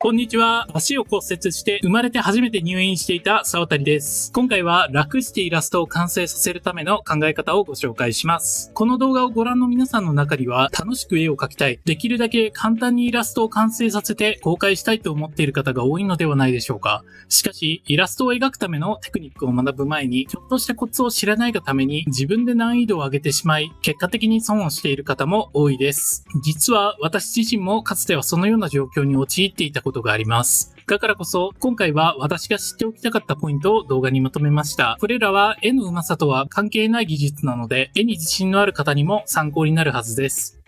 こんにちは。足を骨折して生まれて初めて入院していた沢谷です。今回は楽してイラストを完成させるための考え方をご紹介します。この動画をご覧の皆さんの中には楽しく絵を描きたい、できるだけ簡単にイラストを完成させて公開したいと思っている方が多いのではないでしょうか。しかし、イラストを描くためのテクニックを学ぶ前に、ちょっとしたコツを知らないがために自分で難易度を上げてしまい、結果的に損をしている方も多いです。実は私自身もかつてはそのような状況に陥っていたことがあります。だからこそ、今回は私が知っておきたかったポイントを動画にまとめました。これらは絵の上手さとは関係ない技術なので、絵に自信のある方にも参考になるはずです。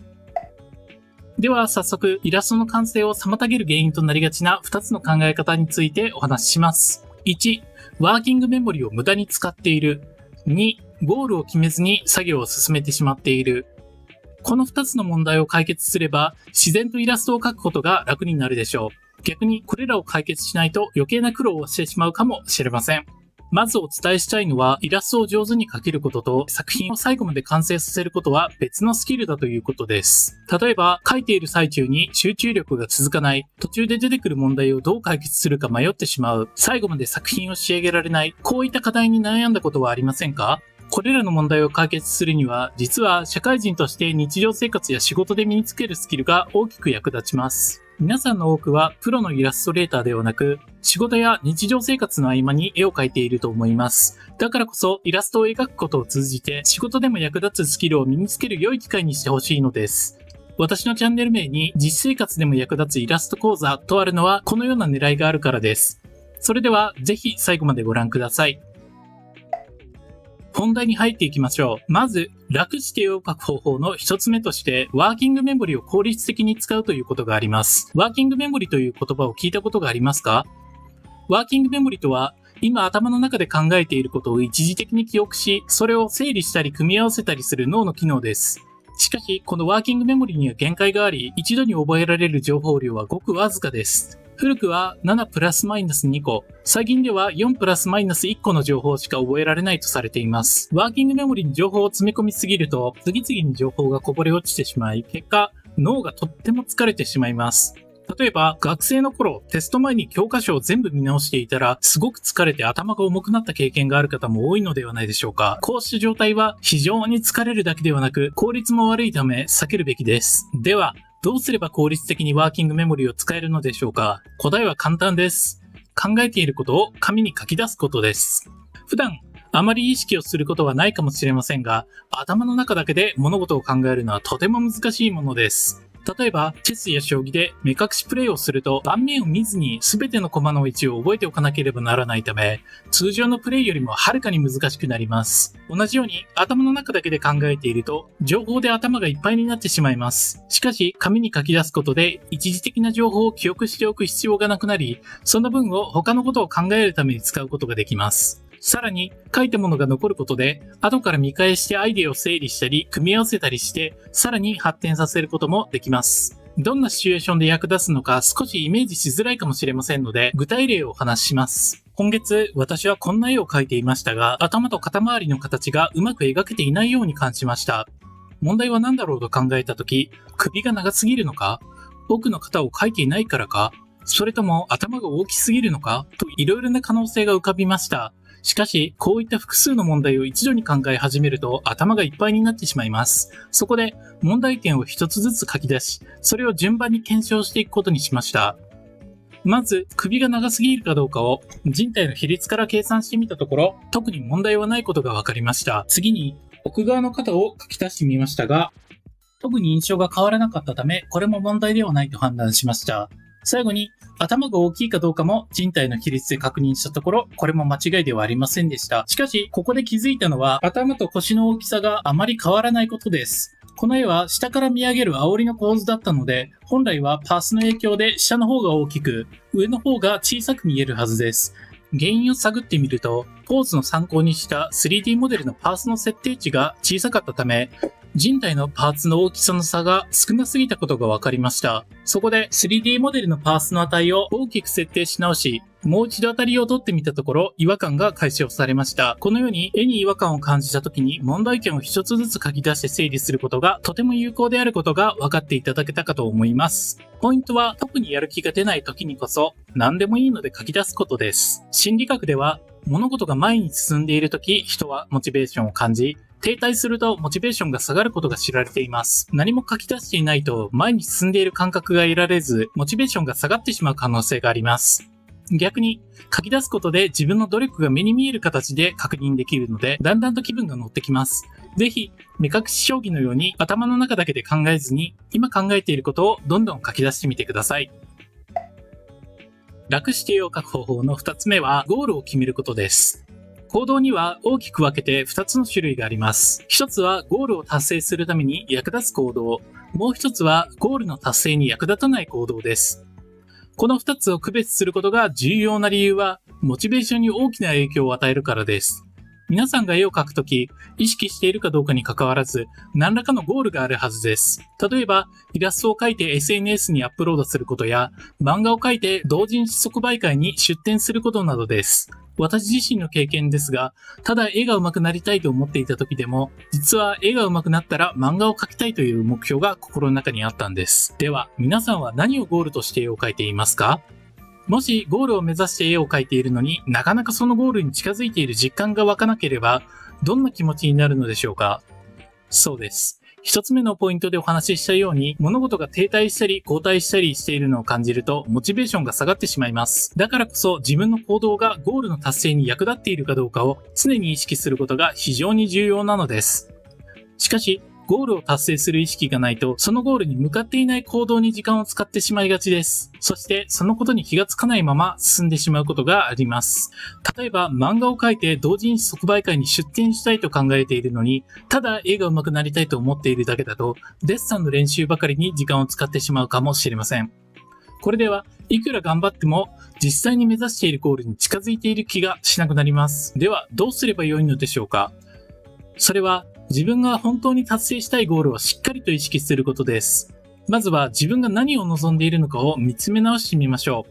では早速、イラストの完成を妨げる原因となりがちな2つの考え方についてお話しします。1、ワーキングメモリを無駄に使っている。2、ゴールを決めずに作業を進めてしまっている。この2つの問題を解決すれば、自然とイラストを描くことが楽になるでしょう。逆にこれらを解決しないと余計な苦労をしてしまうかもしれません。まずお伝えしたいのは、イラストを上手に描けることと作品を最後まで完成させることは別のスキルだということです。例えば、描いている最中に集中力が続かない、途中で出てくる問題をどう解決するか迷ってしまう、最後まで作品を仕上げられない、こういった課題に悩んだことはありませんか？これらの問題を解決するには、実は社会人として日常生活や仕事で身につけるスキルが大きく役立ちます。皆さんの多くはプロのイラストレーターではなく、仕事や日常生活の合間に絵を描いていると思います。だからこそイラストを描くことを通じて仕事でも役立つスキルを身につける良い機会にしてほしいのです。私のチャンネル名に実生活でも役立つイラスト講座とあるのはこのような狙いがあるからです。それではぜひ最後までご覧ください。本題に入っていきましょう。まず、楽して絵を描く方法の一つ目として、ワーキングメモリを効率的に使うということがあります。ワーキングメモリという言葉を聞いたことがありますか？ワーキングメモリとは、今頭の中で考えていることを一時的に記憶し、それを整理したり組み合わせたりする脳の機能です。しかし、このワーキングメモリには限界があり、一度に覚えられる情報量はごくわずかです。古くは7プラスマイナス2個、最近では4プラスマイナス1個の情報しか覚えられないとされています。ワーキングメモリに情報を詰め込みすぎると、次々に情報がこぼれ落ちてしまい、結果、脳がとっても疲れてしまいます。例えば、学生の頃、テスト前に教科書を全部見直していたら、すごく疲れて頭が重くなった経験がある方も多いのではないでしょうか。こうした状態は、非常に疲れるだけではなく、効率も悪いため、避けるべきです。では、どうすれば効率的にワーキングメモリを使えるのでしょうか？答えは簡単です。考えていることを紙に書き出すことです。普段、あまり意識をすることはないかもしれませんが、頭の中だけで物事を考えるのはとても難しいものです。例えば、チェスや将棋で目隠しプレイをすると、盤面を見ずに全ての駒の位置を覚えておかなければならないため、通常のプレイよりもはるかに難しくなります。同じように、頭の中だけで考えていると、情報で頭がいっぱいになってしまいます。しかし、紙に書き出すことで、一時的な情報を記憶しておく必要がなくなり、その分を他のことを考えるために使うことができます。さらに、書いたものが残ることで、後から見返してアイデアを整理したり、組み合わせたりして、さらに発展させることもできます。どんなシチュエーションで役立つのか少しイメージしづらいかもしれませんので、具体例をお話しします。今月、私はこんな絵を描いていましたが、頭と肩周りの形がうまく描けていないように感じました。問題は何だろうと考えたとき、首が長すぎるのか？奥の肩を描いていないからか？それとも頭が大きすぎるのか？といろいろな可能性が浮かびました。しかし、こういった複数の問題を一度に考え始めると頭がいっぱいになってしまいます。そこで、問題点を一つずつ書き出し、それを順番に検証していくことにしました。まず、首が長すぎるかどうかを人体の比率から計算してみたところ、特に問題はないことが分かりました。次に、奥側の肩を書き足してみましたが、特に印象が変わらなかったため、これも問題ではないと判断しました。最後に、頭が大きいかどうかも人体の比率で確認したところ、これも間違いではありませんでした。しかし、ここで気づいたのは、頭と腰の大きさがあまり変わらないことです。この絵は下から見上げる煽りの構図だったので、本来はパースの影響で下の方が大きく、上の方が小さく見えるはずです。原因を探ってみると、ポーズの参考にした 3D モデルのパースの設定値が小さかったため、人体のパーツの大きさの差が少なすぎたことが分かりました。そこで 3D モデルのパーツの値を大きく設定し直し、もう一度当たりを取ってみたところ違和感が解消されました。このように絵に違和感を感じた時に問題点を一つずつ書き出して整理することがとても有効であることが分かっていただけたかと思います。ポイントは特にやる気が出ない時にこそ何でもいいので書き出すことです。心理学では物事が前に進んでいる時、人はモチベーションを感じ、停滞するとモチベーションが下がることが知られています。何も書き出していないと前に進んでいる感覚が得られず、モチベーションが下がってしまう可能性があります。逆に書き出すことで自分の努力が目に見える形で確認できるので、だんだんと気分が乗ってきます。ぜひ目隠し将棋のように頭の中だけで考えずに、今考えていることをどんどん書き出してみてください。楽して絵を描く方法の2つ目はゴールを決めることです。行動には大きく分けて2つの種類があります。1つはゴールを達成するために役立つ行動、もう1つはゴールの達成に役立たない行動です。この2つを区別することが重要な理由は、モチベーションに大きな影響を与えるからです。皆さんが絵を描くとき、意識しているかどうかに関わらず、何らかのゴールがあるはずです。例えば、イラストを描いて SNS にアップロードすることや、漫画を描いて同人誌即売会に出展することなどです。私自身の経験ですが、ただ絵が上手くなりたいと思っていた時でも、実は絵が上手くなったら漫画を描きたいという目標が心の中にあったんです。では、皆さんは何をゴールとして絵を描いていますか？もしゴールを目指して絵を描いているのになかなかそのゴールに近づいている実感が湧かなければ、どんな気持ちになるのでしょうか？そうです。一つ目のポイントでお話ししたように、物事が停滞したり後退したりしているのを感じると、モチベーションが下がってしまいます。だからこそ自分の行動がゴールの達成に役立っているかどうかを常に意識することが非常に重要なのです。しかし、ゴールを達成する意識がないと、そのゴールに向かっていない行動に時間を使ってしまいがちです。そして、そのことに気がつかないまま進んでしまうことがあります。例えば、漫画を描いて同人誌即売会に出展したいと考えているのに、ただ絵が上手くなりたいと思っているだけだと、デッサンの練習ばかりに時間を使ってしまうかもしれません。これでは、いくら頑張っても、実際に目指しているゴールに近づいている気がしなくなります。では、どうすればよいのでしょうか？それは、自分が本当に達成したいゴールをしっかりと意識することです。まずは自分が何を望んでいるのかを見つめ直してみましょ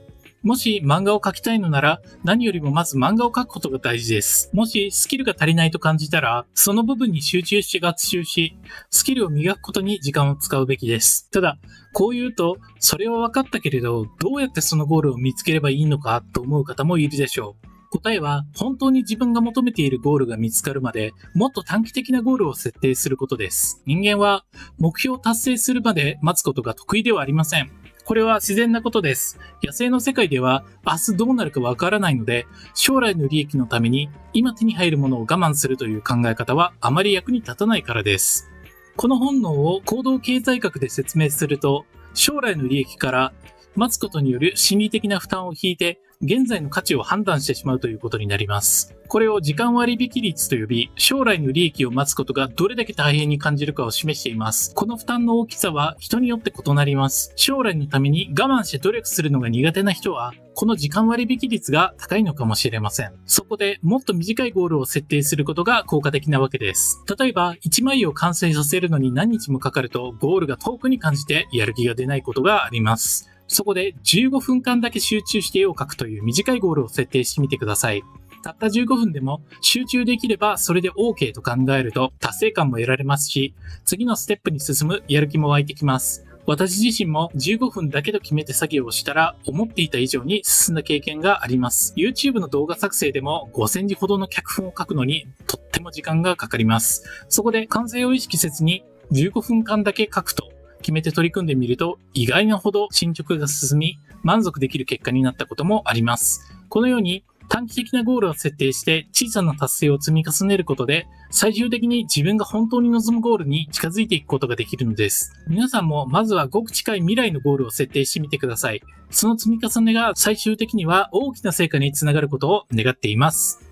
う。もし漫画を描きたいのなら、何よりもまず漫画を描くことが大事です。もしスキルが足りないと感じたら、その部分に集中して学習し、スキルを磨くことに時間を使うべきです。ただ、こう言うと、それは分かったけれど、どうやってそのゴールを見つければいいのかと思う方もいるでしょう。答えは、本当に自分が求めているゴールが見つかるまで、もっと短期的なゴールを設定することです。人間は、目標を達成するまで待つことが得意ではありません。これは自然なことです。野生の世界では、明日どうなるかわからないので、将来の利益のために、今手に入るものを我慢するという考え方は、あまり役に立たないからです。この本能を行動経済学で説明すると、将来の利益から待つことによる心理的な負担を引いて、現在の価値を判断してしまうということになります。これを時間割引率と呼び、将来の利益を待つことがどれだけ大変に感じるかを示しています。この負担の大きさは人によって異なります。将来のために我慢して努力するのが苦手な人は、この時間割引率が高いのかもしれません。そこでもっと短いゴールを設定することが効果的なわけです。例えば、1枚を完成させるのに何日もかかると、ゴールが遠くに感じてやる気が出ないことがあります。そこで15分間だけ集中して絵を描くという短いゴールを設定してみてください。たった15分でも集中できればそれで OK と考えると達成感も得られますし、次のステップに進むやる気も湧いてきます。私自身も15分だけと決めて作業をしたら思っていた以上に進んだ経験があります。YouTube の動画作成でも5000字ほどの脚本を書くのにとっても時間がかかります。そこで完成を意識せずに15分間だけ書くと決めて取り組んでみると意外なほど進捗が進み満足できる結果になったこともあります。このように短期的なゴールを設定して小さな達成を積み重ねることで最終的に自分が本当に望むゴールに近づいていくことができるのです。皆さんもまずはごく近い未来のゴールを設定してみてください。その積み重ねが最終的には大きな成果につながることを願っています。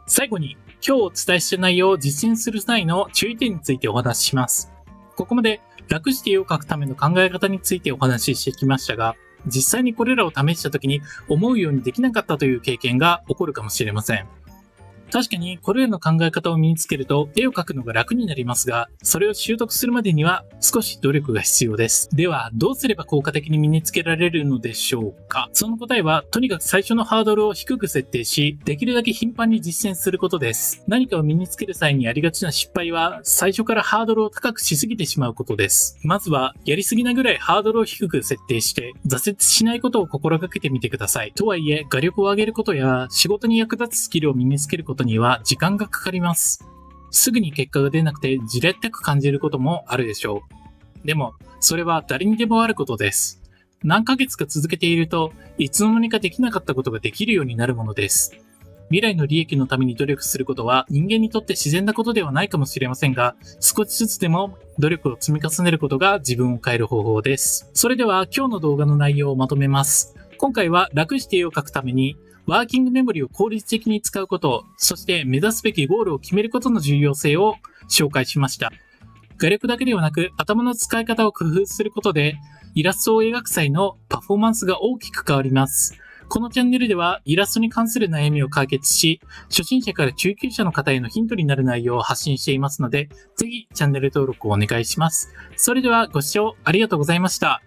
最後に今日お伝えした内容を実践する際の注意点についてお話しします。ここまで楽して絵を描くための考え方についてお話ししてきましたが、実際にこれらを試した時に思うようにできなかったという経験が起こるかもしれません。確かにこれらの考え方を身につけると絵を描くのが楽になりますが、それを習得するまでには少し努力が必要です。では、どうすれば効果的に身につけられるのでしょうか？その答えは、とにかく最初のハードルを低く設定し、できるだけ頻繁に実践することです。何かを身につける際にありがちな失敗は、最初からハードルを高くしすぎてしまうことです。まずは、やりすぎなぐらいハードルを低く設定して、挫折しないことを心がけてみてください。とはいえ、画力を上げることや、仕事に役立つスキルを身につけることには時間がかかります。すぐに結果が出なくてじれったく感じることもあるでしょう。でも、それは誰にでもあることです。何ヶ月か続けていると、いつの間にかできなかったことができるようになるものです。未来の利益のために努力することは人間にとって自然なことではないかもしれませんが、少しずつでも努力を積み重ねることが自分を変える方法です。それでは今日の動画の内容をまとめます。今回は楽して絵を描くためにワーキングメモリを効率的に使うこと、そして目指すべきゴールを決めることの重要性を紹介しました。画力だけではなく頭の使い方を工夫することでイラストを描く際のパフォーマンスが大きく変わります。このチャンネルではイラストに関する悩みを解決し、初心者から中級者の方へのヒントになる内容を発信していますので、ぜひチャンネル登録をお願いします。それではご視聴ありがとうございました。